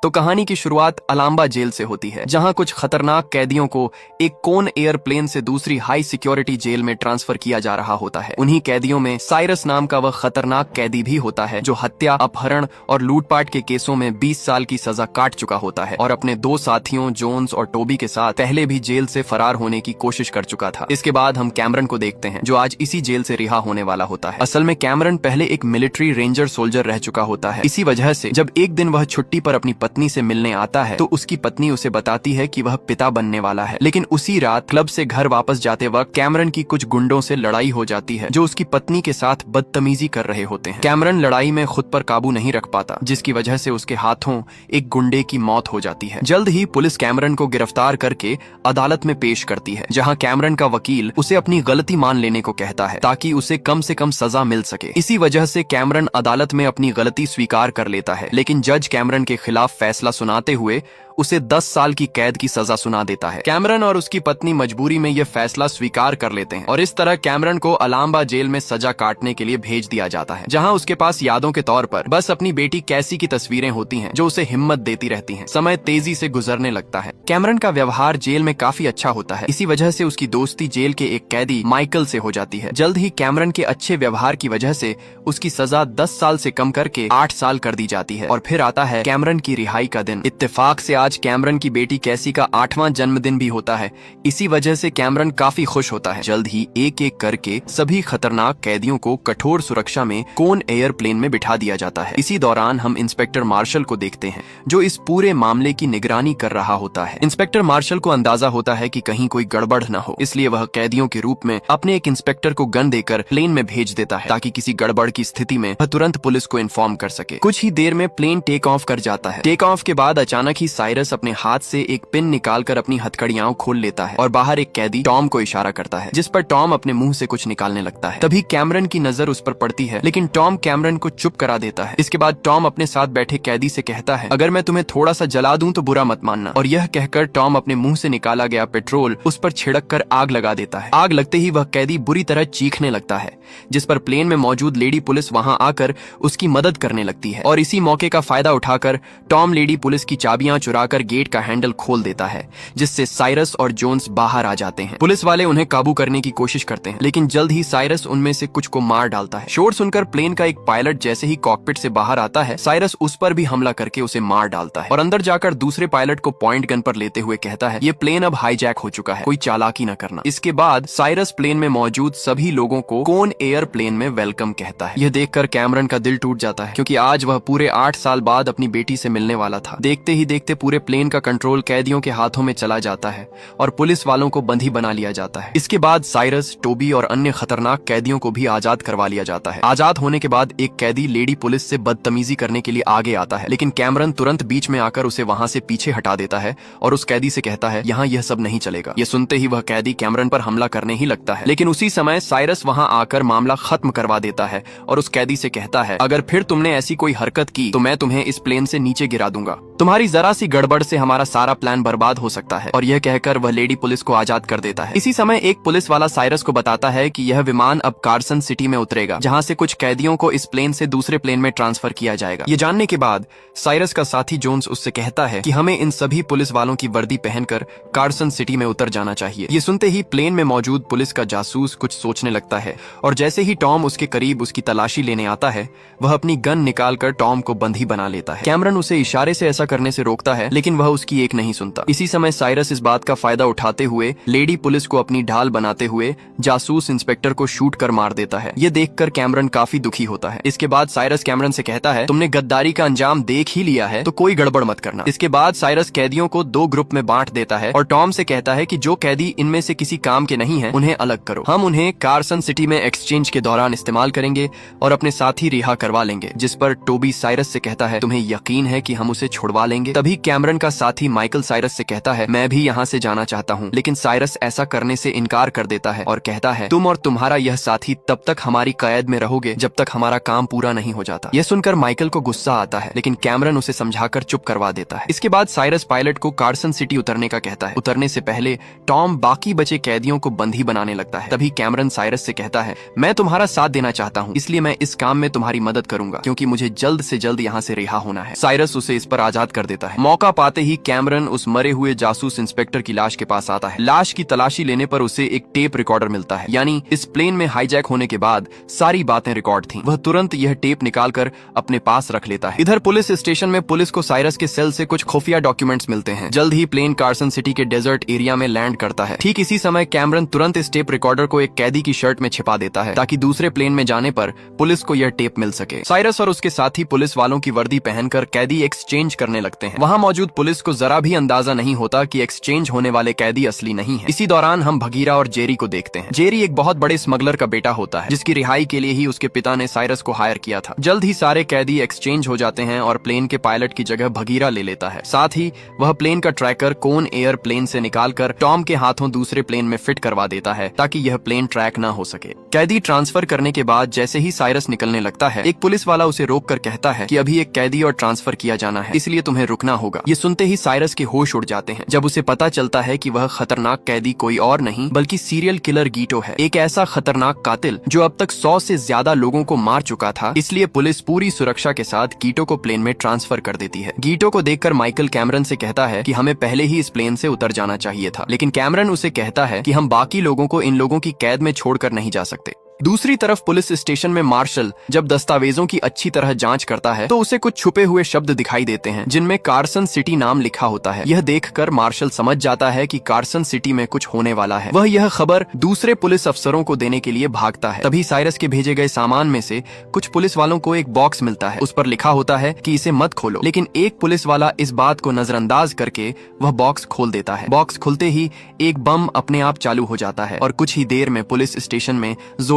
तो कहानी की शुरुआत अलाम्बा जेल से होती है, जहां कुछ खतरनाक कैदियों को एक कोन एयरप्लेन से दूसरी हाई सिक्योरिटी जेल में ट्रांसफर किया जा रहा होता है। उन्हीं कैदियों में साइरस नाम का वह खतरनाक कैदी भी होता है जो हत्या, अपहरण और लूटपाट के केसों में 20 साल की सजा काट चुका होता है और अपने दो साथियों जोन्स और टोबी के साथ पहले भी जेल से फरार होने की कोशिश कर चुका था। इसके बाद हम कैमरन को देखते हैं जो आज इसी जेल से रिहा होने वाला होता है। असल में कैमरन पहले एक मिलिट्री रेंजर सोल्जर रह चुका होता है। इसी वजह से जब एक दिन वह छुट्टी पर अपनी पत्नी से मिलने आता है तो उसकी पत्नी उसे बताती है कि वह पिता बनने वाला है। लेकिन उसी रात क्लब से घर वापस जाते वक्त कैमरन की कुछ गुंडों से लड़ाई हो जाती है जो उसकी पत्नी के साथ बदतमीजी कर रहे होते हैं। कैमरन लड़ाई में खुद पर काबू नहीं रख पाता, जिसकी वजह से उसके हाथों एक गुंडे की मौत हो जाती है। जल्द ही पुलिस कैमरन को गिरफ्तार करके अदालत में पेश करती है, जहां कैमरन का वकील उसे अपनी गलती मान लेने को कहता है ताकि उसे कम से कम सजा मिल सके। इसी वजह से कैमरन अदालत में अपनी गलती स्वीकार कर लेता है, लेकिन जज कैमरन के खिलाफ फैसला सुनाते हुए उसे 10 साल की कैद की सजा सुना देता है। कैमरन और उसकी पत्नी मजबूरी में यह फैसला स्वीकार कर लेते हैं और इस तरह कैमरन को अलाम्बा जेल में सजा काटने के लिए भेज दिया जाता है, जहां उसके पास यादों के तौर पर बस अपनी बेटी कैसी की तस्वीरें होती हैं जो उसे हिम्मत देती रहती हैं। समय तेजी से गुजरने लगता है। कैमरन का व्यवहार जेल में काफी अच्छा होता है। इसी वजह से उसकी दोस्ती जेल के एक कैदी माइकल से हो जाती है। जल्द ही कैमरन के अच्छे व्यवहार की वजह से उसकी सजा 10 साल से कम करके 8 साल कर दी जाती है और फिर आता है कैमरन की रिहाई का दिन। इत्तेफाक से आज कैमरन की बेटी कैसी का 8वां जन्मदिन भी होता है। इसी वजह से कैमरन काफी खुश होता है। जल्द ही एक एक करके सभी खतरनाक कैदियों को कठोर सुरक्षा में कोन एयरप्लेन में बिठा दिया जाता है। इसी दौरान हम इंस्पेक्टर मार्शल को देखते हैं जो इस पूरे मामले की निगरानी कर रहा होता है। इंस्पेक्टर मार्शल को अंदाजा होता है कि कहीं कोई गड़बड़ न हो, इसलिए वह कैदियों के रूप में अपने एक इंस्पेक्टर को गन देकर प्लेन में भेज देता है ताकि किसी गड़बड़ की स्थिति में वह तुरंत पुलिस को इन्फॉर्म कर सके। कुछ ही देर में प्लेन टेक ऑफ कर जाता है। टेक ऑफ के बाद अचानक ही साइरस अपने हाथ से एक पिन निकालकर अपनी हथकड़ियां खोल लेता है और बाहर एक कैदी टॉम को इशारा करता है, जिस पर टॉम अपने मुंह से कुछ निकालने लगता है। तभी कैमरन की नजर उस पर पड़ती है, लेकिन टॉम कैमरन को चुप करा देता है। इसके बाद टॉम अपने साथ बैठे कैदी से कहता है, अगर मैं तुम्हें थोड़ा सा जला दूं तो बुरा मत मानना। और यह कहकर टॉम अपने मुंह से निकाला गया पेट्रोल उस पर छिड़क कर आग लगा देता है। आग लगते ही वह कैदी बुरी तरह चीखने लगता है, जिस पर प्लेन में मौजूद लेडी पुलिस वहां आकर उसकी मदद करने लगती है। और इसी मौके का फायदा उठाकर टॉम लेडी पुलिस की चाबियां चुराकर गेट का हैंडल खोल देता है, जिससे साइरस और जोन्स बाहर आ जाते हैं। पुलिस वाले उन्हें काबू करने की कोशिश करते हैं, लेकिन जल्द ही साइरस उनमें से कुछ को मार डालता है। शोर सुनकर प्लेन का एक पायलट जैसे ही कॉकपिट से बाहर आता है, साइरस उस पर भी हमला करके उसे मार डालता है और अंदर जाकर दूसरे पायलट को पॉइंट गन पर लेते हुए कहता है, ये प्लेन अब हाईजैक हो चुका है, कोई चालाकी न करना। इसके बाद साइरस प्लेन में मौजूद सभी लोगों को कोन एयरप्लेन में वेलकम कहता है। यह देखकर कैमरन का दिल टूट जाता है, क्योंकि आज वह पूरे 8 साल बाद अपनी बेटी से मिलने वाला था। देखते ही देखते पूरे प्लेन का कंट्रोल कैदियों के हाथों में चला जाता है और पुलिस वालों को बंदी बना लिया जाता है। इसके बाद साइरस, टोबी और अन्य खतरनाक कैदियों को भी आजाद करवा लिया जाता है। आजाद होने के बाद एक कैदी लेडी पुलिस से बदतमीजी करने के लिए आगे आता है, लेकिन कैमरन तुरंत बीच में आकर उसे वहां से पीछे हटा देता है और उस कैदी से कहता है, यहाँ यह सब नहीं चलेगा। यह सुनते ही वह कैदी कैमरन पर हमला करने ही लगता है, लेकिन उसी समय साइरस वहां आकर मामला खत्म करवा देता है और उस कैदी से कहता है, अगर फिर तुमने ऐसी कोई हरकत की तो मैं तुम्हें इस प्लेन से नीचे गिरा दूंगा। तुम्हारी जरा सी गड़बड़ से हमारा सारा प्लान बर्बाद हो सकता है। और यह कहकर वह लेडी पुलिस को आजाद कर देता है। इसी समय एक पुलिस वाला साइरस को बताता है कि यह विमान अब कार्सन सिटी में उतरेगा, जहां से कुछ कैदियों को इस प्लेन से दूसरे प्लेन में ट्रांसफर किया जाएगा। ये जानने के बाद साइरस का साथी जोन्स उससे कहता है कि हमें इन सभी पुलिस वालों की वर्दी पहनकर कार्सन सिटी में उतर जाना चाहिए। ये सुनते ही प्लेन में मौजूद पुलिस का जासूस कुछ सोचने लगता है और जैसे ही टॉम उसके करीब उसकी तलाशी लेने आता है, वह अपनी गन निकालकर टॉम को बंदी बना लेता है। कैमरन उसे इशारे से ऐसा करने से रोकता है, लेकिन वह उसकी एक नहीं सुनता। इसी समय साइरस इस बात का फायदा उठाते हुए लेडी पुलिस को अपनी ढाल बनाते हुए जासूस इंस्पेक्टर को शूट कर मार देता है। ये देखकर कैमरन काफी दुखी होता है। इसके बाद साइरस कैमरन से कहता है, तुमने गद्दारी का अंजाम देख ही लिया है तो कोई गड़बड़ मत करना। इसके बाद साइरस कैदियों को 2 ग्रुप में बांट देता है और टॉम से कहता है कि जो कैदी इनमें से किसी काम के नहीं हैं, उन्हें अलग करो। हम उन्हें कार्सन सिटी में एक्सचेंज के दौरान इस्तेमाल करेंगे और अपने साथ ही रिहा करवा लेंगे। जिस पर टोबी साइरस से कहता है, तुम्हें यकीन है कि हम उसे छुड़वा लेंगे? तभी कैमरन का साथी माइकल साइरस से कहता है, मैं भी यहाँ से जाना चाहता हूँ, लेकिन साइरस ऐसा करने से इनकार कर देता है और कहता है, तुम और तुम्हारा यह साथी तब तक हमारी कैद में रहोगे जब तक हमारा काम पूरा नहीं हो जाता। यह सुनकर माइकल को गुस्सा आता है, लेकिन कैमरन उसे समझाकर चुप करवा देता है। इसके बाद साइरस पायलट को कार्सन सिटी उतरने का कहता है। उतरने से पहले टॉम बाकी बचे कैदियों को बंदी बनाने लगता है। तभी कैमरन साइरस से कहता है, मैं तुम्हारा साथ देना चाहता हूँ, इसलिए मैं इस काम में तुम्हारी मदद करूंगा, क्योंकि मुझे जल्द से जल्द यहाँ से रिहा होना है। साइरस उसे इस पर आजाद कर देता है। मौका पाते ही कैमरन उस मरे हुए जासूस इंस्पेक्टर की लाश के पास आता है। लाश की तलाशी लेने पर उसे एक टेप रिकॉर्डर मिलता है, यानी इस प्लेन में हाईजैक होने के बाद सारी बातें रिकॉर्ड थीं। वह तुरंत यह टेप निकालकर अपने पास रख लेता है। इधर पुलिस स्टेशन में पुलिस को साइरस के सेल से कुछ खुफिया डॉक्यूमेंट्स मिलते हैं। जल्द ही प्लेन कार्सन सिटी के डेजर्ट एरिया में लैंड करता है। ठीक इसी समय कैमरन तुरंत इस टेप रिकॉर्डर को एक कैदी की शर्ट में छिपा देता है, ताकि दूसरे प्लेन में जाने पर पुलिस को यह टेप मिल सके। साइरस और उसके साथी पुलिस वालों की वर्दी पहनकर कैदी एक्सचेंज करने लगते हैं। वहाँ मौजूद पुलिस को जरा भी अंदाजा नहीं होता कि एक्सचेंज होने वाले कैदी असली नहीं है। इसी दौरान हम भगीरा और जेरी को देखते हैं। जेरी एक बहुत बड़े स्मगलर का बेटा होता है, जिसकी रिहाई के लिए ही उसके पिता ने साइरस को हायर किया था। जल्द ही सारे कैदी एक्सचेंज हो जाते हैं और प्लेन के पायलट की जगह भगीरा ले लेता है। साथ ही वह प्लेन का ट्रैकर कोन एयर प्लेन से निकालकर टॉम के हाथों दूसरे प्लेन में फिट करवा देता है, ताकि यह प्लेन ट्रैक न हो सके। कैदी ट्रांसफर करने के बाद जैसे ही साइरस निकलने लगता है, एक पुलिस वाला उसे रोककर कहता है कि अभी एक कैदी और ट्रांसफर किया जाना है, इसलिए तुम्हें रुकना होगा। ये सुनते ही साइरस के होश उड़ जाते हैं, जब उसे पता चलता है कि वह खतरनाक कैदी कोई और नहीं बल्कि सीरियल किलर गीटो है, एक ऐसा खतरनाक कातिल जो अब तक 100 से ज्यादा लोगों को मार चुका था। इसलिए पुलिस पूरी सुरक्षा के साथ गीटो को प्लेन में ट्रांसफर कर देती है। गीटो को देखकर माइकल कैमरन से कहता है कि हमें पहले ही इस प्लेन से उतर जाना चाहिए था, लेकिन कैमरन उसे कहता है कि हम बाकी लोगों को इन लोगों की कैद में छोड़कर नहीं जा सकते। दूसरी तरफ पुलिस स्टेशन में मार्शल जब दस्तावेजों की अच्छी तरह जांच करता है, तो उसे कुछ छुपे हुए शब्द दिखाई देते हैं, जिनमें कार्सन सिटी नाम लिखा होता है। यह देखकर मार्शल समझ जाता है कि कार्सन सिटी में कुछ होने वाला है। वह यह खबर दूसरे पुलिस अफसरों को देने के लिए भागता है। तभी साइरस के भेजे गए सामान में से कुछ पुलिस वालों को एक बॉक्स मिलता है। उस पर लिखा होता है कि इसे मत खोलो, लेकिन एक पुलिस वाला इस बात को नजरअंदाज करके वह बॉक्स खोल देता है। बॉक्स खुलते ही एक बम अपने आप चालू हो जाता है और कुछ ही देर में पुलिस स्टेशन में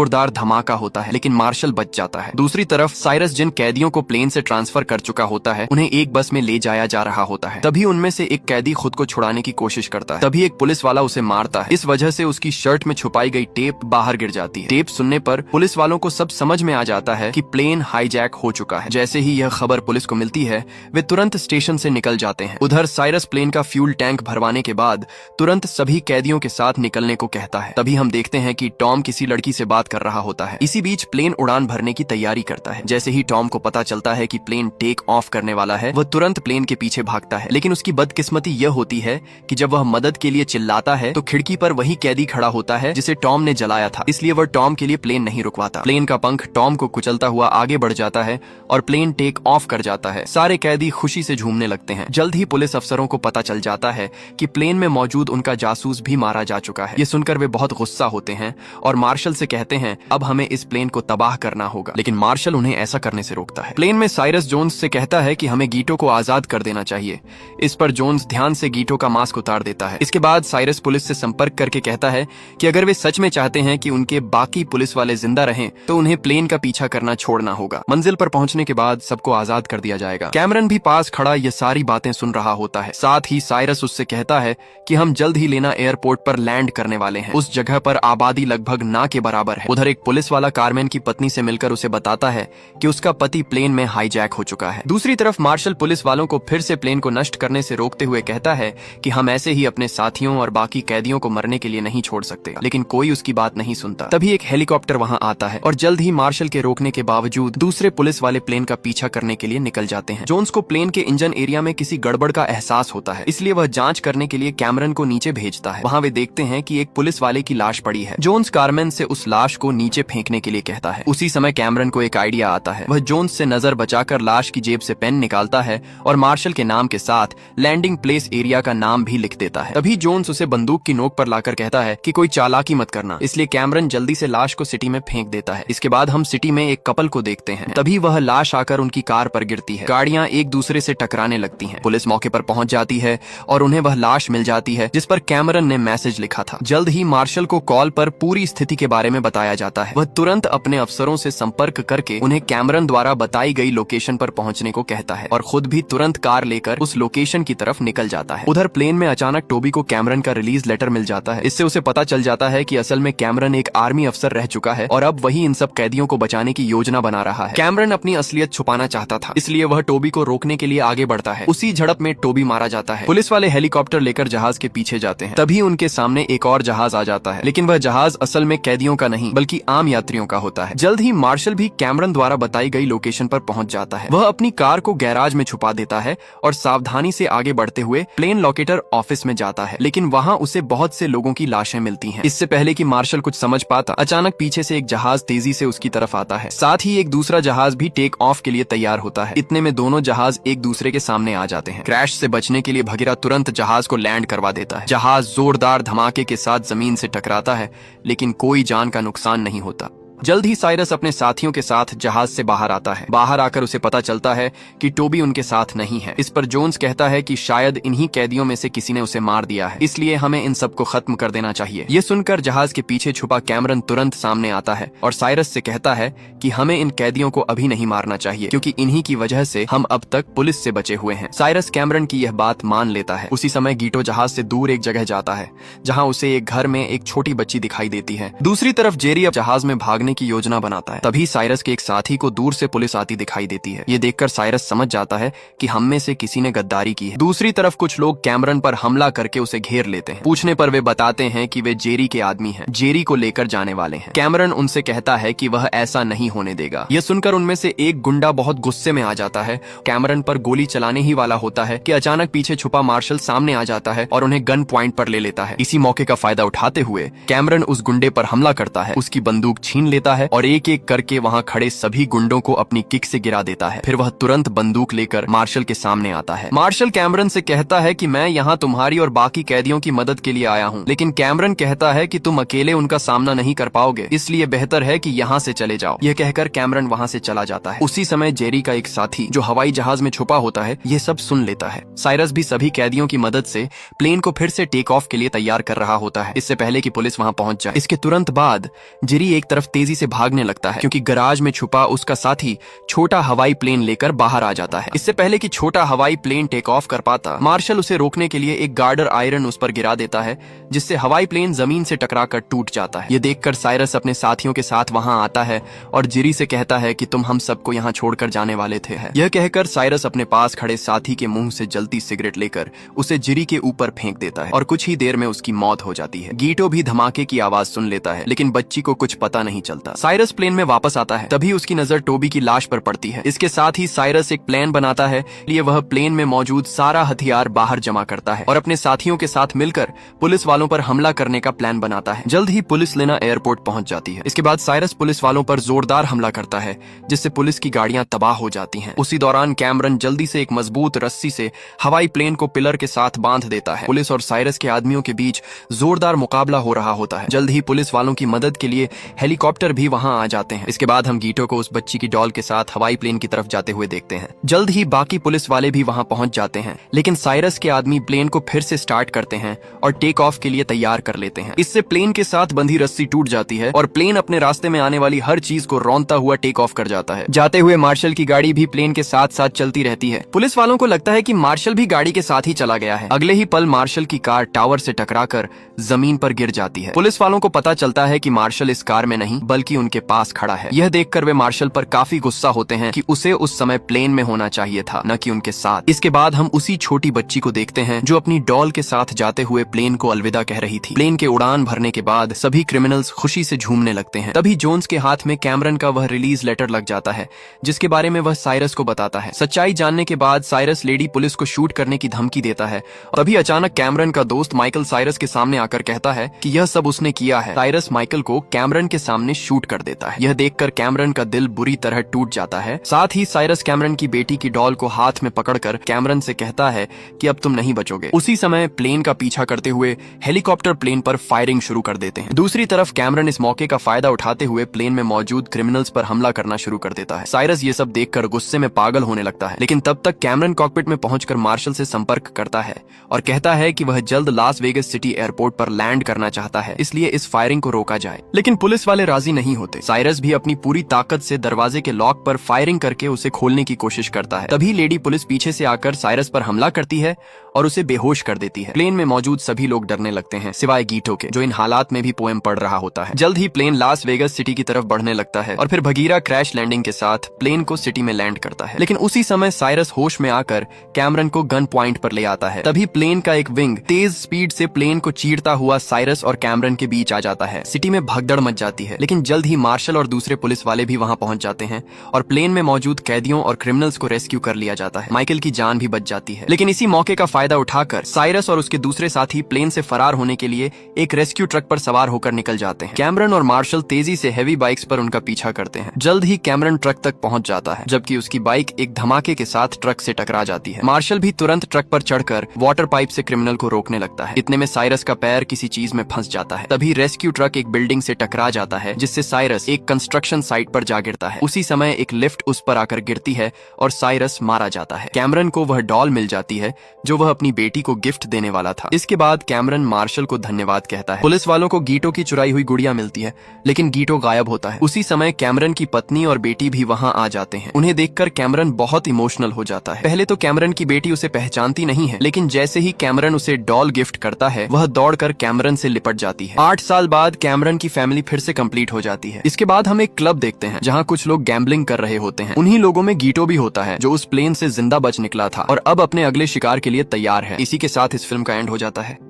जोरदार धमाका होता है, लेकिन मार्शल बच जाता है। दूसरी तरफ साइरस जिन कैदियों को प्लेन से ट्रांसफर कर चुका होता है, उन्हें एक बस में ले जाया जा रहा होता है। तभी उनमें से एक कैदी खुद को छुड़ाने की कोशिश करता है। तभी एक पुलिस वाला उसे मारता है। इस वजह से उसकी शर्ट में छुपाई गई टेप बाहर गिर जाती है। टेप सुनने पर पुलिस वालों को सब समझ में आ जाता है कि प्लेन हाईजैक हो चुका है। जैसे ही यह खबर पुलिस को मिलती है, वे तुरंत स्टेशन से निकल जाते हैं। उधर साइरस प्लेन का फ्यूल टैंक भरवाने के बाद तुरंत सभी कैदियों के साथ निकलने को कहता है। तभी हम देखते हैं कि टॉम किसी लड़की से बात कर रहा होता है। इसी बीच प्लेन उड़ान भरने की तैयारी करता है। जैसे ही टॉम को पता चलता है कि प्लेन टेक ऑफ करने वाला है, वह तुरंत प्लेन के पीछे भागता है। लेकिन उसकी बदकिस्मती यह होती है कि जब वह मदद के लिए चिल्लाता है, तो खिड़की पर वही कैदी खड़ा होता है जिसे टॉम ने जलाया था। इसलिए वह टॉम के लिए प्लेन नहीं रुकवाता। प्लेन का पंख टॉम को कुचलता हुआ आगे बढ़ जाता है और प्लेन टेक ऑफ कर जाता है। सारे कैदी खुशी से झूमने लगते हैं। जल्द ही पुलिस अफसरों को पता चल जाता है कि प्लेन में मौजूद उनका जासूस भी मारा जा चुका है। ये सुनकर वे बहुत गुस्सा होते हैं और मार्शल से कहते हैं, अब हमें इस प्लेन को तबाह करना होगा। लेकिन मार्शल उन्हें ऐसा करने से रोकता है। प्लेन में साइरस जोन्स से कहता है कि हमें गीटो को आजाद कर देना चाहिए। इस पर जोन्स ध्यान से गीटो का मास्क उतार देता है। इसके बाद साइरस पुलिस से संपर्क करके कहता है कि अगर वे सच में चाहते हैं कि उनके बाकी पुलिस वाले जिंदा रहें, तो उन्हें प्लेन का पीछा करना छोड़ना होगा। मंजिल पर पहुंचने के बाद सबको आजाद कर दिया जाएगा। कैमरन भी पास खड़ा ये सारी बातें सुन रहा होता है। साथ ही साइरस उससे कहता है कि हम जल्द ही लेना एयरपोर्ट पर लैंड करने वाले हैं। उस जगह पर आबादी लगभग ना के बराबर है। उधर एक पुलिस वाला कारमेन की पत्नी से मिलकर उसे बताता है कि उसका पति प्लेन में हाईजैक हो चुका है। दूसरी तरफ मार्शल पुलिस वालों को फिर से प्लेन को नष्ट करने से रोकते हुए कहता है कि हम ऐसे ही अपने साथियों और बाकी कैदियों को मरने के लिए नहीं छोड़ सकते, लेकिन कोई उसकी बात नहीं सुनता। तभी एक हेलीकॉप्टर वहां आता है और जल्द ही मार्शल के रोकने के बावजूद दूसरे पुलिस वाले प्लेन का पीछा करने के लिए निकल जाते हैं। जोन्स को प्लेन के इंजन एरिया में किसी गड़बड़ का एहसास होता है, इसलिए वह जांच करने के लिए कैमरन को नीचे भेजता है। वहां वे देखते हैं कि एक पुलिस वाले की लाश पड़ी है। जोन्स कारमेन से उस लाश को नीचे फेंकने के लिए कहता है। उसी समय कैमरन को एक आइडिया आता है। वह जोन्स से नजर बचाकर लाश की जेब से पेन निकालता है और मार्शल के नाम के साथ लैंडिंग प्लेस एरिया का नाम भी लिख देता है। तभी जोन्स उसे बंदूक की नोक पर लाकर कहता है कि कोई चालाकी मत करना। इसलिए कैमरन जल्दी से लाश को सिटी में फेंक देता है। इसके बाद हम सिटी में एक कपल को देखते हैं। तभी वह लाश आकर उनकी कार पर गिरती है। गाड़ियां एक दूसरे से टकराने लगती हैं। पुलिस मौके पर पहुंच जाती है और उन्हें वह लाश मिल जाती है जिस पर कैमरन ने मैसेज लिखा था। जल्द ही मार्शल को कॉल पर पूरी स्थिति के बारे में बताया जाता है। वह तुरंत अपने अफसरों से संपर्क करके उन्हें कैमरन द्वारा बताई गई लोकेशन पर पहुंचने को कहता है और खुद भी तुरंत कार लेकर उस लोकेशन की तरफ निकल जाता है। उधर प्लेन में अचानक टोबी को कैमरन का रिलीज लेटर मिल जाता है। इससे उसे पता चल जाता है कि असल में कैमरन एक आर्मी अफसर रह चुका है और अब वही इन सब कैदियों को बचाने की योजना बना रहा है। कैमरन अपनी असलियत छुपाना चाहता था, इसलिए वह टोबी को रोकने के लिए आगे बढ़ता है। उसी झड़प में टोबी मारा जाता है। पुलिस वाले हेलीकॉप्टर लेकर जहाज के पीछे जाते हैं। तभी उनके सामने एक और जहाज आ जाता है, लेकिन वह जहाज असल में कैदियों का नहीं बल्कि आम यात्रियों का होता है। जल्द ही मार्शल भी कैमरन द्वारा बताई गई लोकेशन पर पहुंच जाता है। वह अपनी कार को गैराज में छुपा देता है और सावधानी से आगे बढ़ते हुए प्लेन लोकेटर ऑफिस में जाता है, लेकिन वहां उसे बहुत से लोगों की लाशें मिलती हैं। इससे पहले कि मार्शल कुछ समझ पाता, अचानक पीछे से एक जहाज तेजी से उसकी तरफ आता है। साथ ही एक दूसरा जहाज भी टेक ऑफ के लिए तैयार होता है। इतने में दोनों जहाज एक दूसरे के सामने आ जाते हैं। क्रैश से बचने के लिए भगीरथ तुरंत जहाज को लैंड करवा देता है। जहाज जोरदार धमाके के साथ जमीन से टकराता है, लेकिन कोई जान का नुकसान नहीं होता। जल्द ही साइरस अपने साथियों के साथ जहाज से बाहर आता है। बाहर आकर उसे पता चलता है कि टोबी उनके साथ नहीं है। इस पर जोन्स कहता है कि शायद इन्हीं कैदियों में से किसी ने उसे मार दिया है, इसलिए हमें इन सबको खत्म कर देना चाहिए। ये सुनकर जहाज के पीछे छुपा कैमरन तुरंत सामने आता है और साइरस से कहता है कि हमें इन कैदियों को अभी नहीं मारना चाहिए, क्योंकि इन्हीं की वजह से हम अब तक पुलिस से बचे हुए हैं। साइरस कैमरन की यह बात मान लेता है। उसी समय गीटो जहाज से दूर एक जगह जाता है, जहाँ उसे एक घर में एक छोटी बच्ची दिखाई देती है। दूसरी तरफ जेरी अब जहाज में भागने की योजना बनाता है। तभी साइरस के एक साथी को दूर से पुलिस आती दिखाई देती है। ये देखकर साइरस समझ जाता है कि हम में से किसी ने गद्दारी की है। दूसरी तरफ कुछ लोग कैमरन पर हमला करके उसे घेर लेते हैं। पूछने पर वे बताते हैं कि वे जेरी के आदमी हैं, जेरी को लेकर जाने वाले हैं। कैमरन उनसे कहता है कि वह ऐसा नहीं होने देगा। यह सुनकर उनमें से एक गुंडा बहुत गुस्से में आ जाता है। कैमरन पर गोली चलाने ही वाला होता है कि अचानक पीछे छुपा मार्शल सामने आ जाता है और उन्हें गन पॉइंट पर ले लेता है। इसी मौके का फायदा उठाते हुए कैमरन उस गुंडे पर हमला करता है, उसकी बंदूक छीन लेता है और एक एक करके वहां खड़े सभी गुंडों को अपनी किक से गिरा देता है। फिर वह तुरंत बंदूक लेकर मार्शल के सामने आता है। मार्शल कैमरन से कहता है कि मैं यहाँ तुम्हारी और बाकी कैदियों की मदद के लिए आया हूँ, लेकिन कैमरन कहता है कि तुम अकेले उनका सामना नहीं कर पाओगे, इसलिए बेहतर है कि यहाँ से चले जाओ। यह कहकर कैमरन वहाँ से चला जाता है। उसी समय जेरी का एक साथी जो हवाई जहाज में छुपा होता है ये सब सुन लेता है। साइरस भी सभी कैदियों की मदद से प्लेन को फिर से टेक ऑफ के लिए तैयार कर रहा होता है, इससे पहले कि पुलिस वहाँ पहुंच जाए। इसके तुरंत बाद जेरी एक तरफ तेजी से भागने लगता है, क्योंकि गराज में छुपा उसका साथी छोटा हवाई प्लेन लेकर बाहर आ जाता है। इससे पहले कि छोटा हवाई प्लेन टेक ऑफ कर पाता, मार्शल उसे रोकने के लिए एक गार्डर आयरन उस पर गिरा देता है, जिससे हवाई प्लेन जमीन से टकराकर टूट जाता है। ये देखकर साइरस अपने साथियों के साथ वहां आता है और जेरी से कहता है कि तुम हम सबको यहाँ छोड़कर जाने वाले थे। यह कहकर साइरस अपने पास खड़े साथी के मुंह से जलती सिगरेट लेकर उसे जेरी के ऊपर फेंक देता है और कुछ ही देर में उसकी मौत हो जाती है। गीटो भी धमाके की आवाज सुन लेता है, लेकिन बच्ची को कुछ पता नहीं चलता। साइरस प्लेन में वापस आता है, तभी उसकी नजर टोबी की लाश पर पड़ती है। इसके साथ ही साइरस एक प्लान बनाता है, लिए वह प्लेन में मौजूद सारा हथियार बाहर जमा करता है और अपने साथियों के साथ मिलकर पुलिस वालों पर हमला करने का प्लान बनाता है। जल्द ही पुलिस लेना एयरपोर्ट पहुंच जाती है। इसके बाद साइरस पुलिस वालों पर जोरदार हमला करता है, जिससे पुलिस की गाड़ियां तबाह हो जाती हैं। उसी दौरान कैमरन जल्दी से एक मजबूत रस्सी से हवाई प्लेन को पिलर के साथ बांध देता है। पुलिस और साइरस के आदमियों के बीच जोरदार मुकाबला हो रहा होता है। जल्द ही पुलिस वालों की मदद के लिए हेलीकॉप्टर भी वहां आ जाते हैं। इसके बाद हम गीटो को उस बच्ची की डॉल के साथ हवाई प्लेन की तरफ जाते हुए देखते हैं। जल्द ही बाकी पुलिस वाले भी वहां पहुंच जाते हैं, लेकिन साइरस के आदमी प्लेन को फिर से स्टार्ट करते हैं और टेक ऑफ के लिए तैयार कर लेते हैं। इससे प्लेन के साथ बंधी रस्सी टूट जाती है और प्लेन अपने रास्ते में आने वाली हर चीज को रौंदता हुआ टेक ऑफ कर जाता है। जाते हुए मार्शल की गाड़ी भी प्लेन के साथ साथ चलती रहती है। पुलिस वालों को लगता है कि मार्शल भी गाड़ी के साथ ही चला गया है। अगले ही पल मार्शल की कार टावर से टकराकर जमीन पर गिर जाती है। पुलिस वालों को पता चलता है कि मार्शल इस कार में नहीं बल्कि उनके पास खड़ा है। यह देखकर वे मार्शल पर काफी गुस्सा होते हैं कि उसे उस समय प्लेन में होना चाहिए था, न कि उनके साथ। इसके बाद हम उसी छोटी बच्ची को देखते हैं जो अपनी डॉल के साथ जाते हुए प्लेन को अलविदा कह रही थी। प्लेन के उड़ान भरने के बाद सभी क्रिमिनल्स खुशी से झूमने लगते हैं। तभी जोन्स के हाथ में कैमरन का वह रिलीज लेटर लग जाता है, जिसके बारे में वह साइरस को बताता है। सच्चाई जानने के बाद साइरस लेडी पुलिस को शूट करने की धमकी देता है। तभी अचानक कैमरन का दोस्त माइकल साइरस के सामने आकर कहता है कि यह सब उसने किया है। साइरस माइकल को कैमरन के सामने शूट कर देता है। यह देखकर कैमरन का दिल बुरी तरह टूट जाता है। साथ ही साइरस कैमरन की बेटी की डॉल को हाथ में पकड़कर कैमरन से कहता है कि अब तुम नहीं बचोगे। उसी समय प्लेन का पीछा करते हुए हेलीकॉप्टर प्लेन पर फायरिंग शुरू कर देते हैं। दूसरी तरफ कैमरन इस मौके का फायदा उठाते हुए प्लेन में मौजूद क्रिमिनल्स पर हमला करना शुरू कर देता है। साइरस ये सब देखकर गुस्से में पागल होने लगता है, लेकिन तब तक कैमरन कॉकपिट में पहुंचकर मार्शल से संपर्क करता है और कहता है कि वह जल्द लास वेगस सिटी एयरपोर्ट पर लैंड करना चाहता है, इसलिए इस फायरिंग को रोका जाए। लेकिन पुलिस वाले राजी राजी नहीं होते। साइरस भी अपनी पूरी ताकत से दरवाजे के लॉक पर फायरिंग करके उसे खोलने की कोशिश करता है। तभी लेडी पुलिस पीछे से आकर साइरस पर हमला करती है और उसे बेहोश कर देती है। प्लेन में मौजूद सभी लोग डरने लगते हैं सिवाय गीटो के, जो इन हालात में भी पोएम पढ़ रहा होता है। जल्द ही प्लेन लास वेगस सिटी की तरफ बढ़ने लगता है और फिर भगीरा क्रैश लैंडिंग के साथ प्लेन को सिटी में लैंड करता है। लेकिन उसी समय साइरस होश में आकर कैमरन को गन पॉइंट पर ले आता है। तभी प्लेन का एक विंग तेज स्पीड से प्लेन को चीरता हुआ साइरस और कैमरन के बीच आ जाता है। सिटी में भगदड़ मच जाती है, लेकिन जल्द ही मार्शल और दूसरे पुलिस वाले भी वहां पहुंच जाते हैं और प्लेन में मौजूद कैदियों और क्रिमिनल्स को रेस्क्यू कर लिया जाता है। माइकल की जान भी बच जाती है, लेकिन इसी मौके का फायदा उठाकर साइरस और उसके दूसरे साथी प्लेन से फरार होने के लिए एक रेस्क्यू ट्रक पर सवार होकर निकल जाते हैं। कैमरन और मार्शल तेजी से हेवी बाइक्स पर उनका पीछा करते हैं। जल्द ही कैमरन ट्रक तक पहुंच जाता है, जबकि उसकी बाइक एक धमाके के साथ ट्रक से टकरा जाती है। मार्शल भी तुरंत ट्रक पर चढ़कर वाटर पाइप से क्रिमिनल को रोकने लगता है। इतने में साइरस का पैर किसी चीज में फंस जाता है। तभी रेस्क्यू ट्रक एक बिल्डिंग से टकरा जाता है, जिससे साइरस एक कंस्ट्रक्शन साइट पर जा गिरता है। उसी समय एक लिफ्ट उस पर आकर गिरती है और साइरस मारा जाता है। कैमरन को वह डॉल मिल जाती है जो वह अपनी बेटी को गिफ्ट देने वाला था। इसके बाद कैमरन मार्शल को धन्यवाद कहता है। पुलिस वालों को गीटो की चुराई हुई गुड़िया मिलती है, लेकिन गीटो गायब होता है। उसी समय कैमरन की पत्नी और बेटी भी वहां आ जाते हैं। उन्हें देखकर कैमरन बहुत इमोशनल हो जाता है। पहले तो कैमरन की बेटी उसे पहचानती नहीं है, लेकिन जैसे ही कैमरन उसे डॉल गिफ्ट करता है, वह दौड़कर कैमरन से लिपट जाती है। 8 साल बाद कैमरन की फैमिली फिर से कंप्लीट हो जाती है। इसके बाद हम एक क्लब देखते हैं जहां कुछ लोग गैम्बलिंग कर रहे होते हैं। उन्हीं लोगों में गीटो भी होता है, जो उस प्लेन से जिंदा बच निकला था और अब अपने अगले शिकार के लिए तैयार है। इसी के साथ इस फिल्म का एंड हो जाता है।